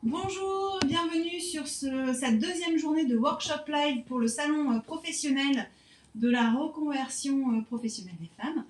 Bonjour, bienvenue sur cette deuxième journée de workshop live pour le salon professionnel de la reconversion professionnelle des femmes.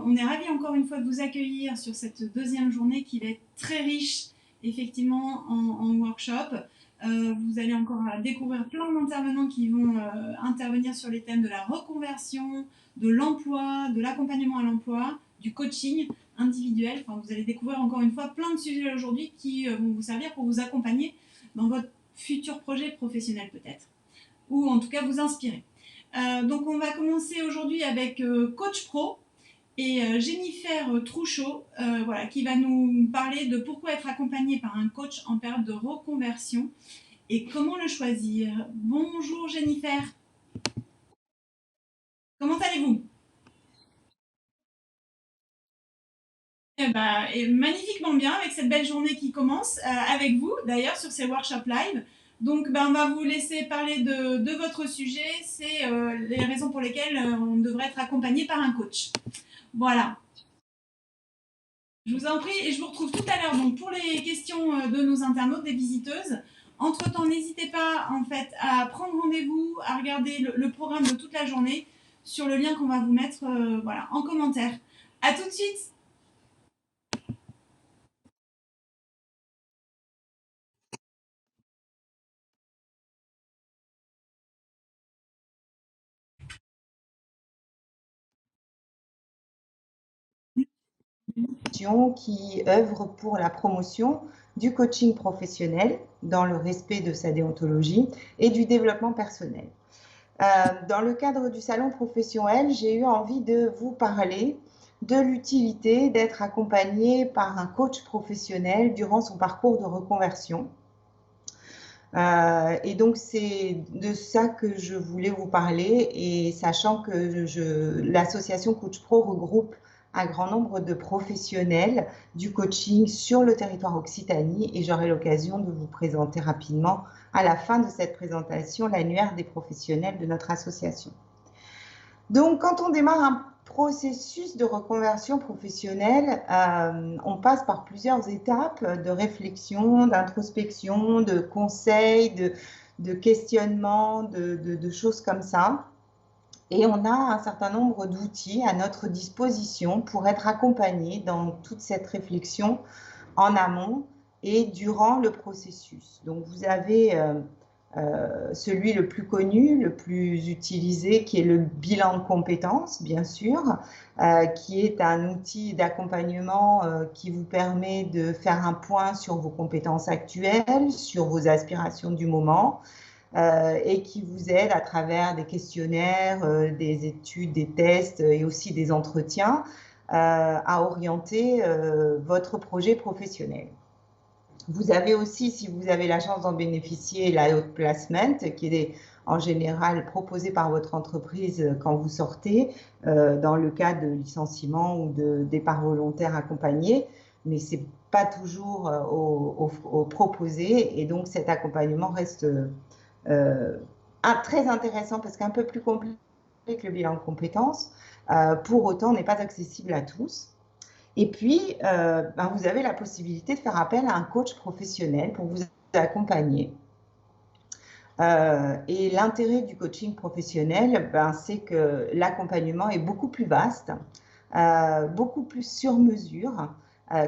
On est ravis encore une fois de vous accueillir sur cette deuxième journée qui va être très riche effectivement en workshop. Vous allez encore découvrir plein d'intervenants qui vont intervenir sur les thèmes de la reconversion, de l'emploi, de l'accompagnement à l'emploi, du coaching individuel. Enfin, vous allez découvrir encore une fois plein de sujets aujourd'hui qui vont vous servir pour vous accompagner dans votre futur projet professionnel peut-être, ou en tout cas vous inspirer. Donc on va commencer aujourd'hui avec Coach Pro et Jennifer Trouchot, voilà, qui va nous parler de pourquoi être accompagné par un coach en période de reconversion et comment le choisir. Bonjour Jennifer, comment allez-vous? Eh ben, et magnifiquement bien avec cette belle journée qui commence avec vous d'ailleurs sur ces workshops live. Donc ben, on va vous laisser parler de votre sujet, c'est les raisons pour lesquelles on devrait être accompagné par un coach. Voilà, je vous en prie et je vous retrouve tout à l'heure donc pour les questions de nos internautes, des visiteuses. Entre-temps, n'hésitez pas en fait à prendre rendez-vous, à regarder le programme de toute la journée sur le lien qu'on va vous mettre voilà, en commentaire. À tout de suite. Qui œuvre pour la promotion du coaching professionnel dans le respect de sa déontologie et du développement personnel. Dans le cadre du salon professionnel, j'ai eu envie de vous parler de l'utilité d'être accompagné par un coach professionnel durant son parcours de reconversion. Et donc, c'est de ça que je voulais vous parler, et sachant que l'association Coach Pro regroupe un grand nombre de professionnels du coaching sur le territoire Occitanie, et j'aurai l'occasion de vous présenter rapidement, à la fin de cette présentation, l'annuaire des professionnels de notre association. Donc, quand on démarre un processus de reconversion professionnelle, on passe par plusieurs étapes de réflexion, d'introspection, de conseils, de questionnement, de choses comme ça. Et on a un certain nombre d'outils à notre disposition pour être accompagné dans toute cette réflexion en amont et durant le processus. Donc, vous avez celui le plus connu, le plus utilisé, qui est le bilan de compétences, bien sûr, qui est un outil d'accompagnement qui vous permet de faire un point sur vos compétences actuelles, sur vos aspirations du moment, et qui vous aide à travers des questionnaires, des études, des tests et aussi des entretiens à orienter votre projet professionnel. Vous avez aussi, si vous avez la chance d'en bénéficier, la outplacement, qui est en général proposé par votre entreprise quand vous sortez, dans le cas de licenciement ou de départ volontaire accompagné, mais ce n'est pas toujours au proposé, et donc cet accompagnement reste très intéressant parce qu'un peu plus compliqué que le bilan de compétences, pour autant n'est pas accessible à tous. Et puis, vous avez la possibilité de faire appel à un coach professionnel pour vous accompagner. Et l'intérêt du coaching professionnel, c'est que l'accompagnement est beaucoup plus vaste, beaucoup plus sur mesure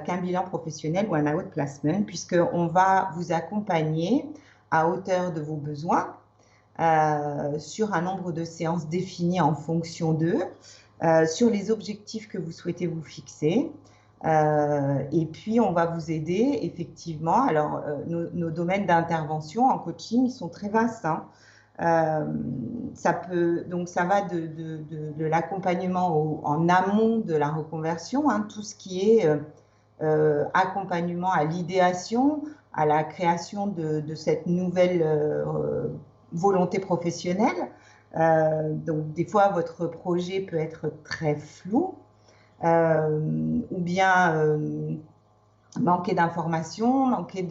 qu'un bilan professionnel ou un outplacement, puisqu'on va vous accompagner à hauteur de vos besoins sur un nombre de séances définies en fonction d'eux, sur les objectifs que vous souhaitez vous fixer. Et puis, on va vous aider, effectivement. Alors, nos domaines d'intervention en coaching sont très vastes. Hein. Donc, ça va de l'accompagnement en amont de la reconversion, hein, tout ce qui est accompagnement à l'idéation, à la création de cette nouvelle volonté professionnelle. Donc, des fois, votre projet peut être très flou, ou bien manquer d'informations, manquer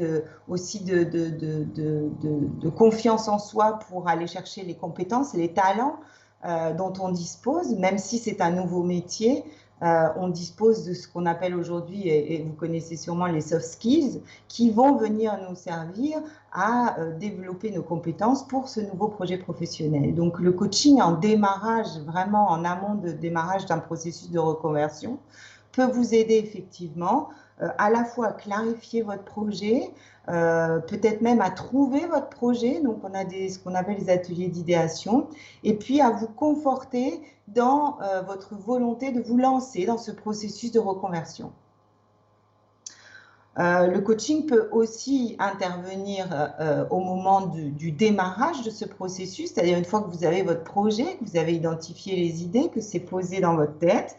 aussi de confiance en soi pour aller chercher les compétences et les talents dont on dispose, même si c'est un nouveau métier. on dispose de ce qu'on appelle aujourd'hui, et vous connaissez sûrement les soft skills, qui vont venir nous servir à développer nos compétences pour ce nouveau projet professionnel. Donc le coaching en démarrage, vraiment en amont de démarrage d'un processus de reconversion, peut vous aider effectivement à la fois à clarifier votre projet, peut-être même à trouver votre projet. Donc on a ce qu'on appelle les ateliers d'idéation, et puis à vous conforter dans votre volonté de vous lancer dans ce processus de reconversion. Le coaching peut aussi intervenir au moment du démarrage de ce processus, c'est-à-dire une fois que vous avez votre projet, que vous avez identifié les idées, que c'est posé dans votre tête,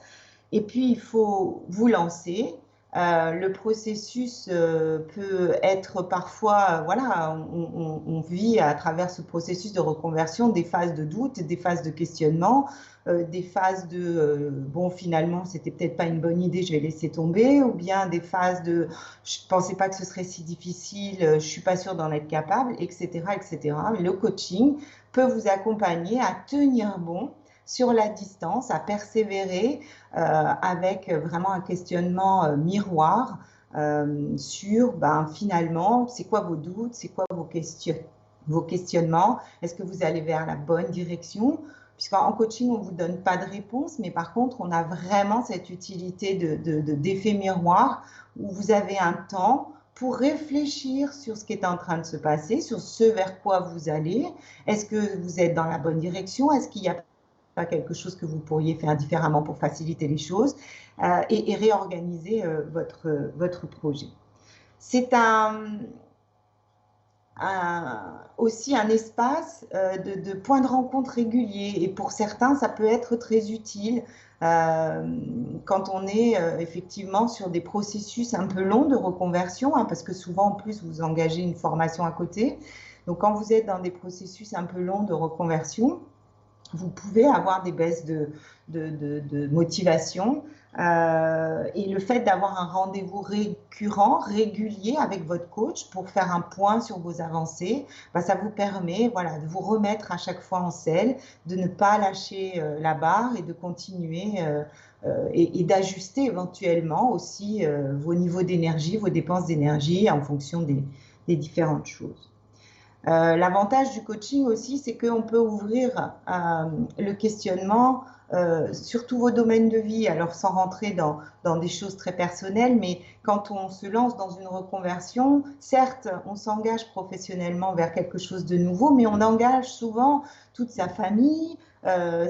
et puis il faut vous lancer. Le processus peut être parfois, voilà, on vit à travers ce processus de reconversion des phases de doute, des phases de questionnement, des phases de bon, finalement c'était peut-être pas une bonne idée, je vais laisser tomber, ou bien des phases de je pensais pas que ce serait si difficile, je suis pas sûre d'en être capable, etc., etc. Le coaching peut vous accompagner à tenir bon sur la distance, à persévérer avec vraiment un questionnement miroir sur finalement, c'est quoi vos doutes, c'est quoi vos questionnements, est-ce que vous allez vers la bonne direction? Puisqu'en coaching, on ne vous donne pas de réponse, mais par contre, on a vraiment cette utilité d'effet miroir où vous avez un temps pour réfléchir sur ce qui est en train de se passer, sur ce vers quoi vous allez. Est-ce que vous êtes dans la bonne direction? Est-ce qu'il y a pas quelque chose que vous pourriez faire différemment pour faciliter les choses et réorganiser votre projet? C'est aussi un espace de points de rencontre réguliers, et pour certains, ça peut être très utile quand on est effectivement sur des processus un peu longs de reconversion, hein, parce que souvent, en plus, vous engagez une formation à côté. Donc, quand vous êtes dans des processus un peu longs de reconversion, vous pouvez avoir des baisses de motivation et le fait d'avoir un rendez-vous récurrent, régulier avec votre coach pour faire un point sur vos avancées, ça vous permet, voilà, de vous remettre à chaque fois en selle, de ne pas lâcher la barre et de continuer et d'ajuster éventuellement aussi vos niveaux d'énergie, vos dépenses d'énergie en fonction des différentes choses. L'avantage du coaching aussi, c'est qu'on peut ouvrir le questionnement sur tous vos domaines de vie, alors sans rentrer dans des choses très personnelles, mais quand on se lance dans une reconversion, certes, on s'engage professionnellement vers quelque chose de nouveau, mais on engage souvent toute sa famille, ça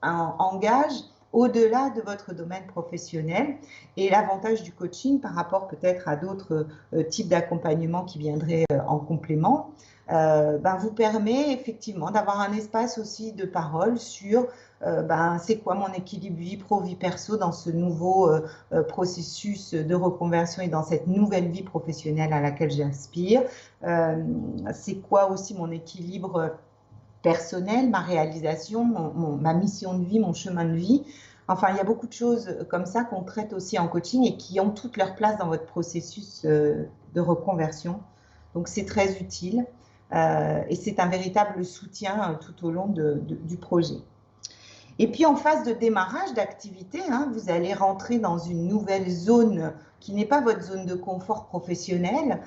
engage au-delà de votre domaine professionnel. Et l'avantage du coaching par rapport peut-être à d'autres types d'accompagnement qui viendraient en complément, vous permet effectivement d'avoir un espace aussi de parole sur c'est quoi mon équilibre vie pro, vie perso dans ce nouveau processus de reconversion et dans cette nouvelle vie professionnelle à laquelle j'aspire. C'est quoi aussi mon équilibre personnel, ma réalisation, ma mission de vie, mon chemin de vie. Enfin, il y a beaucoup de choses comme ça qu'on traite aussi en coaching et qui ont toute leur place dans votre processus de reconversion. Donc, c'est très utile et c'est un véritable soutien tout au long du projet. Et puis, en phase de démarrage d'activité, vous allez rentrer dans une nouvelle zone qui n'est pas votre zone de confort professionnel,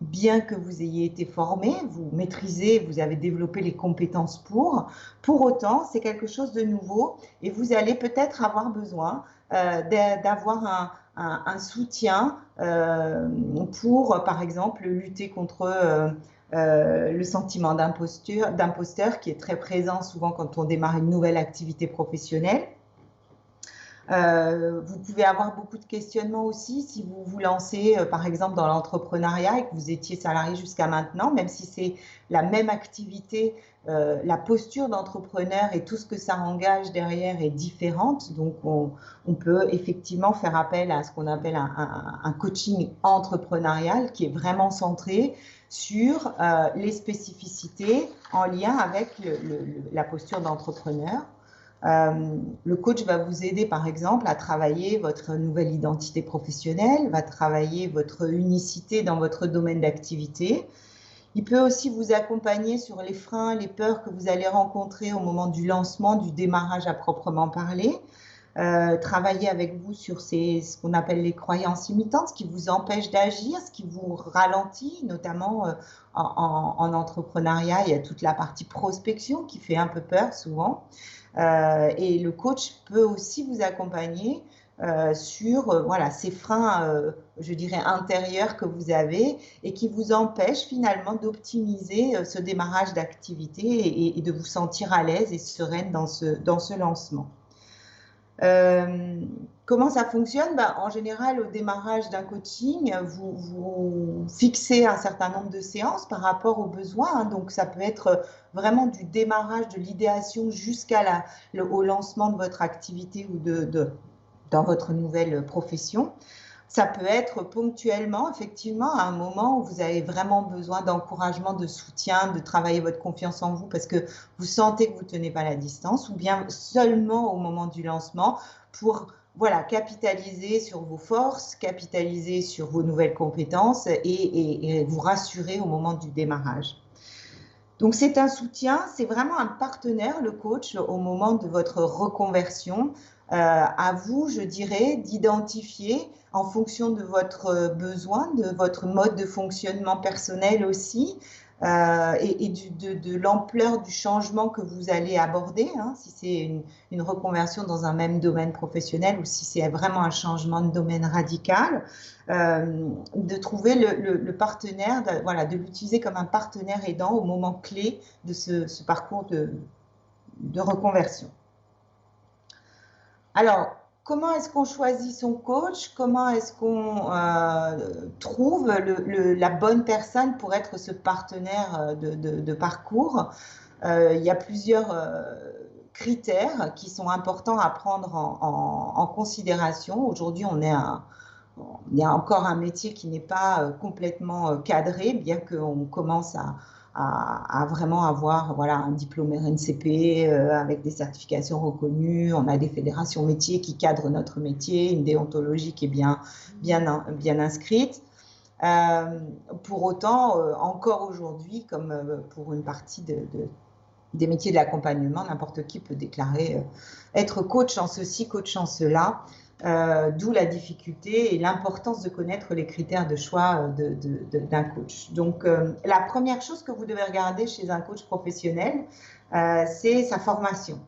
bien que vous ayez été formé, vous maîtrisez, vous avez développé les compétences pour autant, c'est quelque chose de nouveau et vous allez peut-être avoir besoin d'avoir un soutien pour, par exemple, lutter contre le sentiment d'imposteur qui est très présent souvent quand on démarre une nouvelle activité professionnelle. Vous pouvez avoir beaucoup de questionnements aussi si vous vous lancez par exemple dans l'entrepreneuriat et que vous étiez salarié jusqu'à maintenant, même si c'est la même activité, la posture d'entrepreneur et tout ce que ça engage derrière est différente. Donc on peut effectivement faire appel à ce qu'on appelle un coaching entrepreneurial qui est vraiment centré sur les spécificités en lien avec la posture d'entrepreneur. Le coach va vous aider par exemple à travailler votre nouvelle identité professionnelle, va travailler votre unicité dans votre domaine d'activité. Il peut aussi vous accompagner sur les freins, les peurs que vous allez rencontrer au moment du lancement, du démarrage à proprement parler. travailler avec vous sur ce qu'on appelle les croyances limitantes, ce qui vous empêche d'agir, ce qui vous ralentit, notamment en entrepreneuriat. Il y a toute la partie prospection qui fait un peu peur souvent. Et le coach peut aussi vous accompagner sur voilà, ces freins, je dirais, intérieurs que vous avez et qui vous empêchent finalement d'optimiser ce démarrage d'activité et de vous sentir à l'aise et sereine dans ce lancement. Comment ça fonctionne? En général, au démarrage d'un coaching, vous fixez un certain nombre de séances par rapport aux besoins. Hein, donc, ça peut être vraiment du démarrage, de l'idéation jusqu'à au lancement de votre activité ou dans votre nouvelle profession. Ça peut être ponctuellement, effectivement, à un moment où vous avez vraiment besoin d'encouragement, de soutien, de travailler votre confiance en vous parce que vous sentez que vous ne tenez pas la distance, ou bien seulement au moment du lancement pour voilà, capitaliser sur vos forces, capitaliser sur vos nouvelles compétences et vous rassurer au moment du démarrage. Donc, c'est un soutien, c'est vraiment un partenaire, le coach, au moment de votre reconversion. À vous, je dirais, d'identifier en fonction de votre besoin, de votre mode de fonctionnement personnel aussi, et de l'ampleur du changement que vous allez aborder, hein, si c'est une reconversion dans un même domaine professionnel ou si c'est vraiment un changement de domaine radical, de trouver le partenaire, voilà, de l'utiliser comme un partenaire aidant au moment clé de ce parcours de reconversion. Alors, comment est-ce qu'on choisit son coach? Comment est-ce qu'on trouve la bonne personne pour être ce partenaire de parcours? Il y a plusieurs critères qui sont importants à prendre en considération. Aujourd'hui, il y a encore un métier qui n'est pas complètement cadré, bien qu'on commence à vraiment avoir voilà, un diplôme RNCP avec des certifications reconnues. On a des fédérations métiers qui cadrent notre métier, une déontologie qui est bien inscrite. Pour autant, encore aujourd'hui, comme pour une partie des métiers de l'accompagnement, n'importe qui peut déclarer être coach en ceci, coach en cela. D'où la difficulté et l'importance de connaître les critères de choix d'un coach. Donc, la première chose que vous devez regarder chez un coach professionnel, c'est sa formation.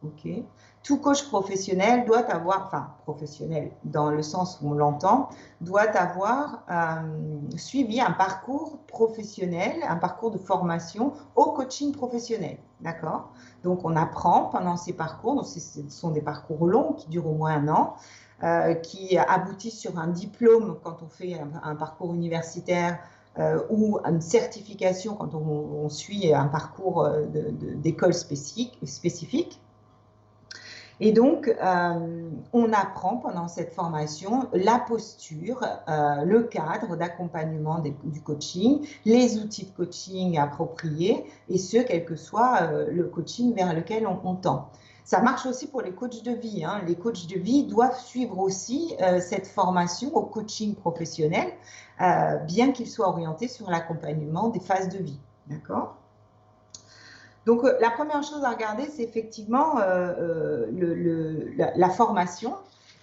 Okay. Tout coach professionnel doit avoir, enfin professionnel dans le sens où on l'entend, doit avoir suivi un parcours professionnel, un parcours de formation au coaching professionnel. D'accord? Donc, on apprend pendant ces parcours, donc ce sont des parcours longs qui durent au moins 1 an, qui aboutissent sur un diplôme quand on fait un parcours universitaire ou une certification quand on suit un parcours d'école spécifique. Et donc, on apprend pendant cette formation la posture, le cadre d'accompagnement du coaching, les outils de coaching appropriés, et ce, quel que soit le coaching vers lequel on tend. Ça marche aussi pour les coachs de vie. Hein. Les coachs de vie doivent suivre aussi cette formation au coaching professionnel, bien qu'il soit orienté sur l'accompagnement des phases de vie. D'accord ? Donc, la première chose à regarder, c'est effectivement la formation.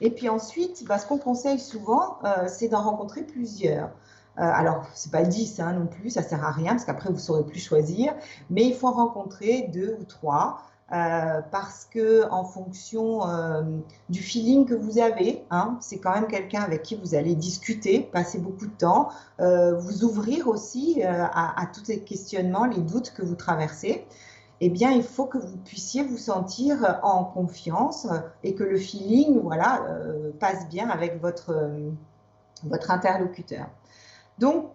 Et puis ensuite, ce qu'on conseille souvent, c'est d'en rencontrer plusieurs. Alors, ce n'est pas 10 hein, non plus, ça ne sert à rien, parce qu'après, vous ne saurez plus choisir. Mais il faut en rencontrer 2 ou 3, parce qu'en fonction du feeling que vous avez, hein, c'est quand même quelqu'un avec qui vous allez discuter, passer beaucoup de temps, vous ouvrir aussi à tous ces questionnements, les doutes que vous traversez. Eh bien, il faut que vous puissiez vous sentir en confiance et que le feeling voilà, passe bien avec votre interlocuteur. Donc,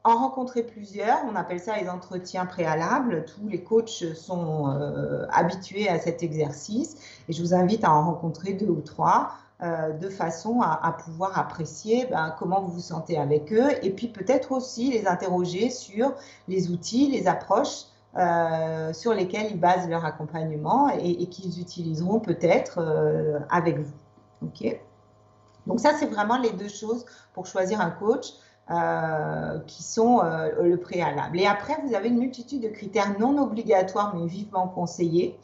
en rencontrer plusieurs, on appelle ça les entretiens préalables. Tous les coachs sont habitués à cet exercice et je vous invite à en rencontrer 2 ou 3 de façon à pouvoir apprécier comment vous vous sentez avec eux et puis peut-être aussi les interroger sur les outils, les approches sur lesquels ils basent leur accompagnement et qu'ils utiliseront peut-être avec vous. Okay. Donc ça, c'est vraiment les 2 choses pour choisir un coach qui sont le préalable. Et après, vous avez une multitude de critères non obligatoires mais vivement conseillés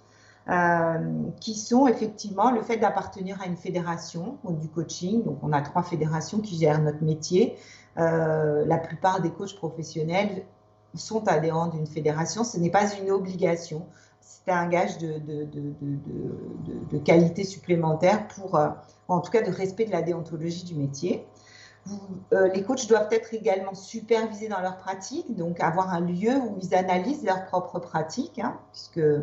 qui sont effectivement le fait d'appartenir à une fédération du coaching. Donc, on a 3 fédérations qui gèrent notre métier. La plupart des coachs professionnels sont adhérents d'une fédération. Ce n'est pas une obligation. C'est un gage de qualité supplémentaire pour, en tout cas, de respect de la déontologie du métier. Les coachs doivent être également supervisés dans leur pratique, donc avoir un lieu où ils analysent leurs propres pratiques, hein, puisque ce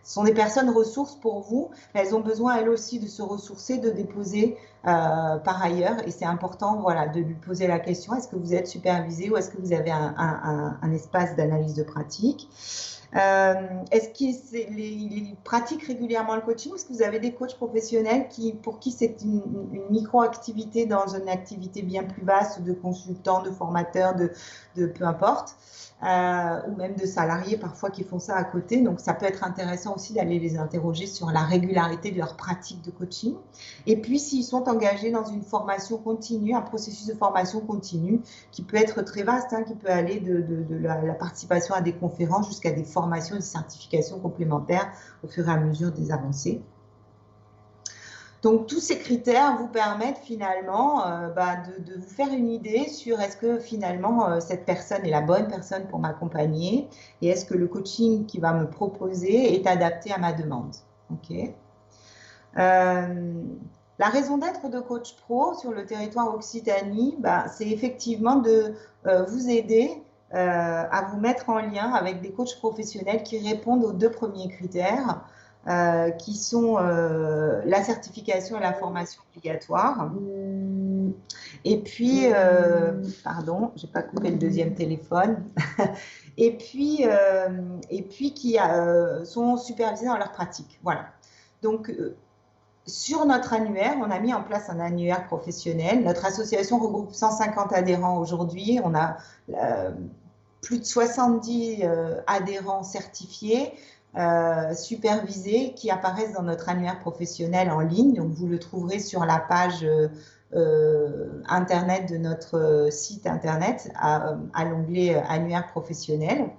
sont des personnes ressources pour vous. Elles ont besoin, elles aussi, de se ressourcer, de déposer par ailleurs. Et c'est important, voilà, de lui poser la question, est-ce que vous êtes supervisé ou est-ce que vous avez un espace d'analyse de pratique? Est-ce qu'ils pratiquent régulièrement le coaching? Est-ce que vous avez des coachs professionnels pour qui c'est une micro-activité dans une activité bien plus vaste de consultants, de formateurs, de peu importe, ou même de salariés parfois qui font ça à côté? Donc, ça peut être intéressant aussi d'aller les interroger sur la régularité de leur pratique de coaching. Et puis, s'ils sont engagés dans une formation continue, un processus de formation continue qui peut être très vaste, hein, qui peut aller de la participation à des conférences jusqu'à des formations et des certifications complémentaires au fur et à mesure des avancées. Donc, tous ces critères vous permettent finalement de vous faire une idée sur est-ce que finalement cette personne est la bonne personne pour m'accompagner et est-ce que le coaching qu'il va me proposer est adapté à ma demande. Okay. La raison d'être de Coach Pro sur le territoire Occitanie, c'est effectivement de vous aider à vous mettre en lien avec des coachs professionnels qui répondent aux 2 premiers critères, qui sont la certification et la formation obligatoire. Et puis, pardon, je n'ai pas coupé le deuxième téléphone. et puis qui sont supervisés dans leur pratique. Voilà. Donc, sur notre annuaire, on a mis en place un annuaire professionnel. Notre association regroupe 150 adhérents aujourd'hui. On a plus de 70 adhérents certifiés, supervisés, qui apparaissent dans notre annuaire professionnel en ligne. Donc, vous le trouverez sur la page internet de notre site internet à l'onglet annuaire professionnel.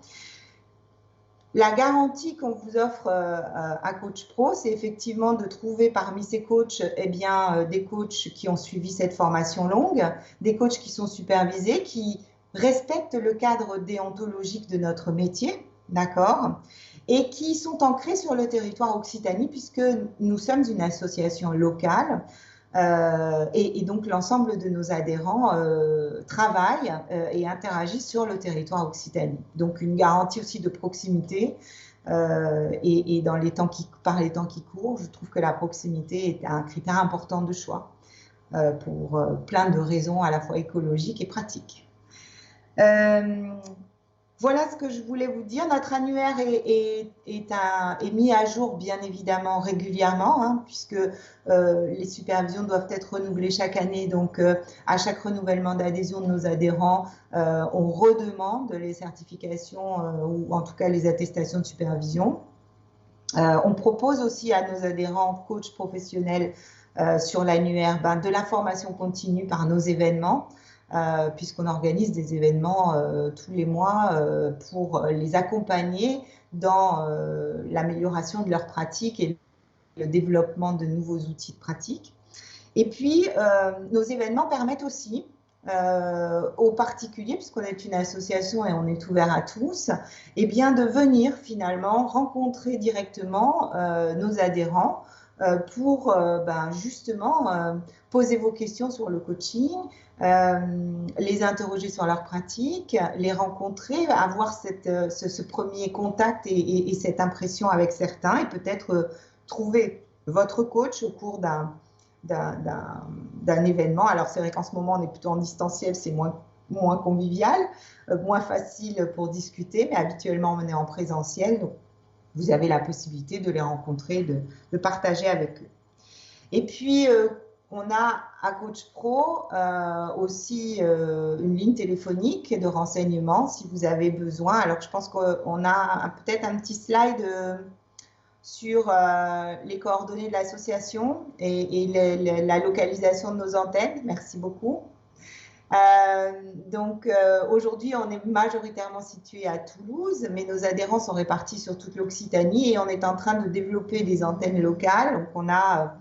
La garantie qu'on vous offre à Coach Pro, c'est effectivement de trouver parmi ces coachs des coachs qui ont suivi cette formation longue, des coachs qui sont supervisés, qui respectent le cadre déontologique de notre métier, d'accord, et qui sont ancrés sur le territoire Occitanie puisque nous sommes une association locale. Et donc l'ensemble de nos adhérents travaillent et interagissent sur le territoire Occitanie. Donc une garantie aussi de proximité et par les temps qui courent, je trouve que la proximité est un critère important de choix pour plein de raisons à la fois écologiques et pratiques. Voilà ce que je voulais vous dire. Notre annuaire est mis à jour, bien évidemment, régulièrement, hein, puisque les supervisions doivent être renouvelées chaque année. Donc, à chaque renouvellement d'adhésion de nos adhérents, on redemande les certifications ou en tout cas les attestations de supervision. On propose aussi à nos adhérents coachs professionnels sur l'annuaire de la formation continue par nos événements. Puisqu'on organise des événements tous les mois pour les accompagner dans l'amélioration de leur pratique et le développement de nouveaux outils de pratique. Et puis, nos événements permettent aussi aux particuliers, puisqu'on est une association et on est ouvert à tous, de venir finalement rencontrer directement nos adhérents pour justement poser vos questions sur le coaching, les interroger sur leur pratique, les rencontrer, avoir ce premier contact et cette impression avec certains et peut-être trouver votre coach au cours d'un événement. Alors c'est vrai qu'en ce moment on est plutôt en distanciel, c'est moins convivial, moins facile pour discuter, mais habituellement on est en présentiel, donc vous avez la possibilité de les rencontrer, de partager avec eux. Et puis, on a à Coach Pro aussi une ligne téléphonique de renseignement si vous avez besoin. Alors, je pense qu'on a peut-être un petit slide sur les coordonnées de l'association et la localisation de nos antennes. Merci beaucoup. Aujourd'hui, on est majoritairement situé à Toulouse, mais nos adhérents sont répartis sur toute l'Occitanie et on est en train de développer des antennes locales. Donc, on a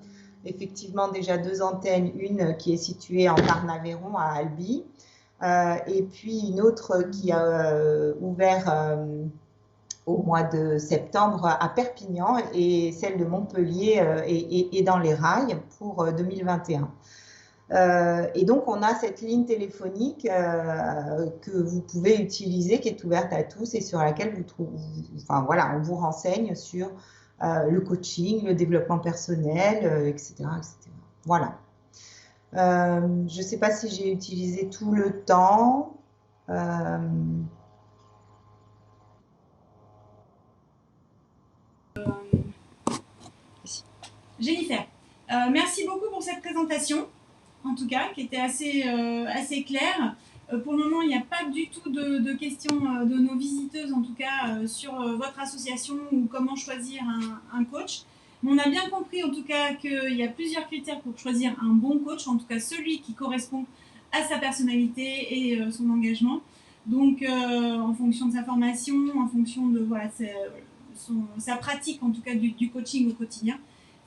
effectivement déjà 2 antennes, une qui est située en Tarn-Aveyron à Albi, et puis une autre qui a ouvert au mois de septembre à Perpignan, et celle de Montpellier est dans les rails pour 2021. Et donc, on a cette ligne téléphonique que vous pouvez utiliser, qui est ouverte à tous et sur laquelle enfin, voilà, on vous renseigne sur le coaching, le développement personnel, etc., etc. Voilà. Je ne sais pas si j'ai utilisé tout le temps. Jennifer, merci beaucoup pour cette présentation, en tout cas, qui était assez claire. Pour le moment, il n'y a pas du tout de questions de nos visiteuses, en tout cas, sur votre association ou comment choisir un coach. Mais on a bien compris, en tout cas, qu'il y a plusieurs critères pour choisir un bon coach, en tout cas celui qui correspond à sa personnalité et son engagement. Donc, en fonction de sa formation, en fonction de voilà, sa pratique, en tout cas, du coaching au quotidien,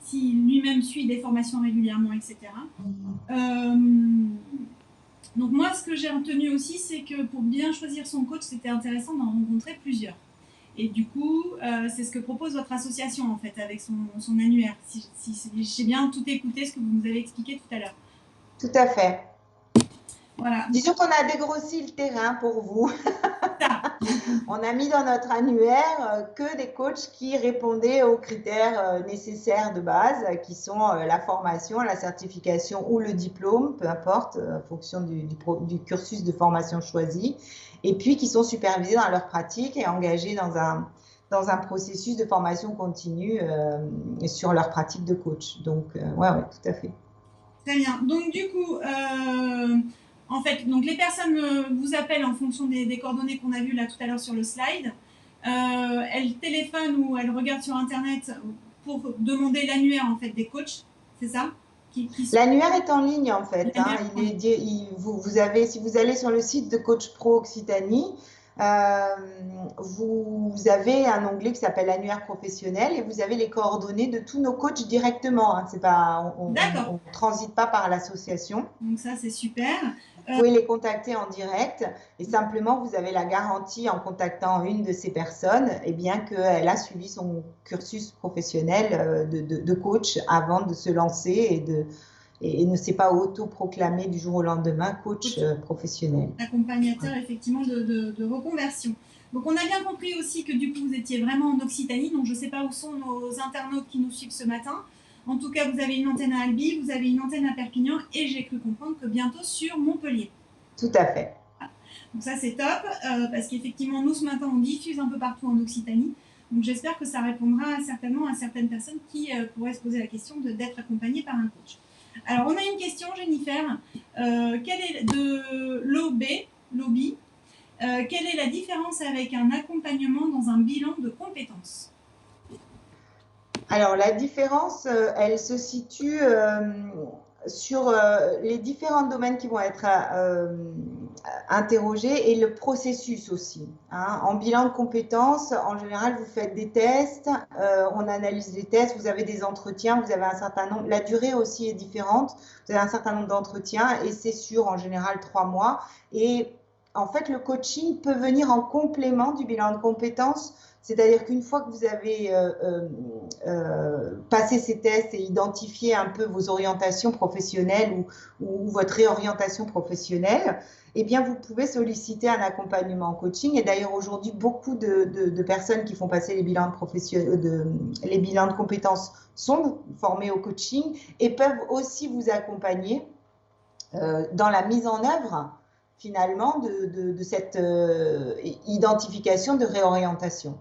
si lui-même suit des formations régulièrement, etc. Donc moi, ce que j'ai retenu aussi, c'est que pour bien choisir son coach, c'était intéressant d'en rencontrer plusieurs. Et du coup, c'est ce que propose votre association, en fait, avec son annuaire. Si j'ai bien tout écouté, ce que vous nous avez expliqué tout à l'heure. Tout à fait. Voilà. Disons qu'on a dégrossi le terrain pour vous. On a mis dans notre annuaire que des coachs qui répondaient aux critères nécessaires de base, qui sont la formation, la certification ou le diplôme, peu importe, en fonction du cursus de formation choisi, et puis qui sont supervisés dans leur pratique et engagés dans un processus de formation continue sur leur pratique de coach. Donc, ouais, tout à fait. Très bien. Donc, du coup, en fait, donc les personnes vous appellent en fonction des coordonnées qu'on a vues là tout à l'heure sur le slide. Elles téléphonent ou elles regardent sur Internet pour demander l'annuaire en fait des coachs, c'est ça? L'annuaire est en ligne en fait. Hein. Vous avez, si vous allez sur le site de Coach Pro Occitanie, vous avez un onglet qui s'appelle annuaire professionnel et vous avez les coordonnées de tous nos coachs directement. Hein. C'est pas, on ne transite pas par l'association. Donc ça, c'est super. Vous pouvez les contacter en direct et simplement, vous avez la garantie en contactant une de ces personnes qu'elle a suivi son cursus professionnel de coach avant de se lancer et ne s'est pas auto-proclamé du jour au lendemain coach professionnel. Accompagnateur, effectivement, de reconversion. Donc, on a bien compris aussi que du coup, vous étiez vraiment en Occitanie. Donc, je ne sais pas où sont nos internautes qui nous suivent ce matin. En tout cas, vous avez une antenne à Albi, vous avez une antenne à Perpignan et j'ai cru comprendre que bientôt sur Montpellier. Tout à fait. Voilà. Donc, ça, c'est top parce qu'effectivement, nous, ce matin, on diffuse un peu partout en Occitanie. Donc, j'espère que ça répondra certainement à certaines personnes qui pourraient se poser la question d'être accompagnées par un coach. Alors, on a une question, Jennifer. Quelle est de l'OBI, quelle est la différence avec un accompagnement dans un bilan de compétences? Alors, la différence, elle se situe sur les différents domaines qui vont être interrogés et le processus aussi. Hein. En bilan de compétences, en général, vous faites des tests, on analyse les tests, vous avez des entretiens, vous avez un certain nombre, la durée aussi est différente, vous avez un certain nombre d'entretiens et c'est sur en général 3 mois. Et en fait, le coaching peut venir en complément du bilan de compétences. C'est-à-dire qu'une fois que vous avez passé ces tests et identifié un peu vos orientations professionnelles ou votre réorientation professionnelle, eh bien, vous pouvez solliciter un accompagnement en coaching. Et d'ailleurs, aujourd'hui, beaucoup de personnes qui font passer les bilans de compétences sont formées au coaching et peuvent aussi vous accompagner dans la mise en œuvre finalement de cette identification de réorientation.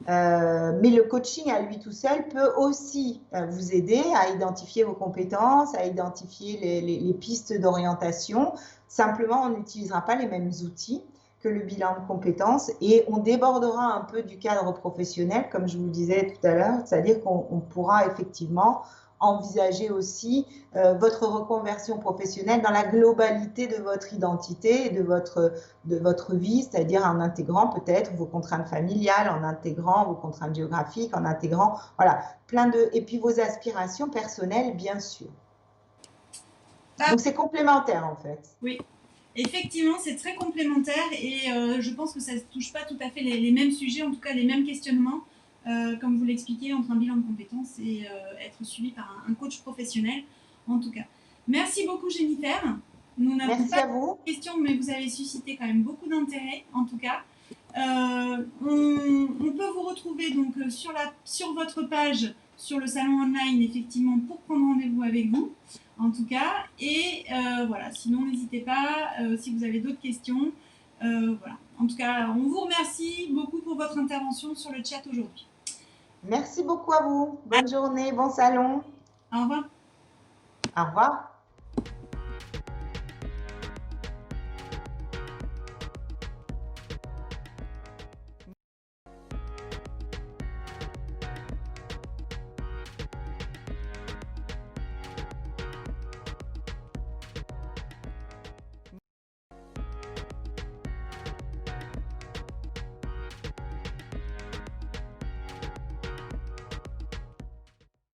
Mais le coaching à lui tout seul peut aussi vous aider à identifier vos compétences, à identifier les pistes d'orientation. Simplement, on n'utilisera pas les mêmes outils que le bilan de compétences et on débordera un peu du cadre professionnel, comme je vous le disais tout à l'heure, c'est-à-dire qu'on pourra effectivement envisager aussi votre reconversion professionnelle dans la globalité de votre identité et de votre vie, c'est-à-dire en intégrant peut-être vos contraintes familiales, en intégrant vos contraintes géographiques, en intégrant, voilà, et puis vos aspirations personnelles, bien sûr. Donc c'est complémentaire en fait. Oui, effectivement, c'est très complémentaire et je pense que ça ne touche pas tout à fait les mêmes sujets, en tout cas les mêmes questionnements, comme vous l'expliquez, entre un bilan de compétences et être suivi par un coach professionnel, en tout cas. Merci beaucoup, Jennifer. Nous n'avons pas de questions, mais vous avez suscité quand même beaucoup d'intérêt, en tout cas. On peut vous retrouver donc sur votre page, sur le salon online, effectivement, pour prendre rendez-vous avec vous, en tout cas. Et voilà, sinon, n'hésitez pas, si vous avez d'autres questions. Voilà. En tout cas, on vous remercie beaucoup pour votre intervention sur le chat aujourd'hui. Merci beaucoup à vous. Bonne journée, bon salon. Au revoir. Au revoir.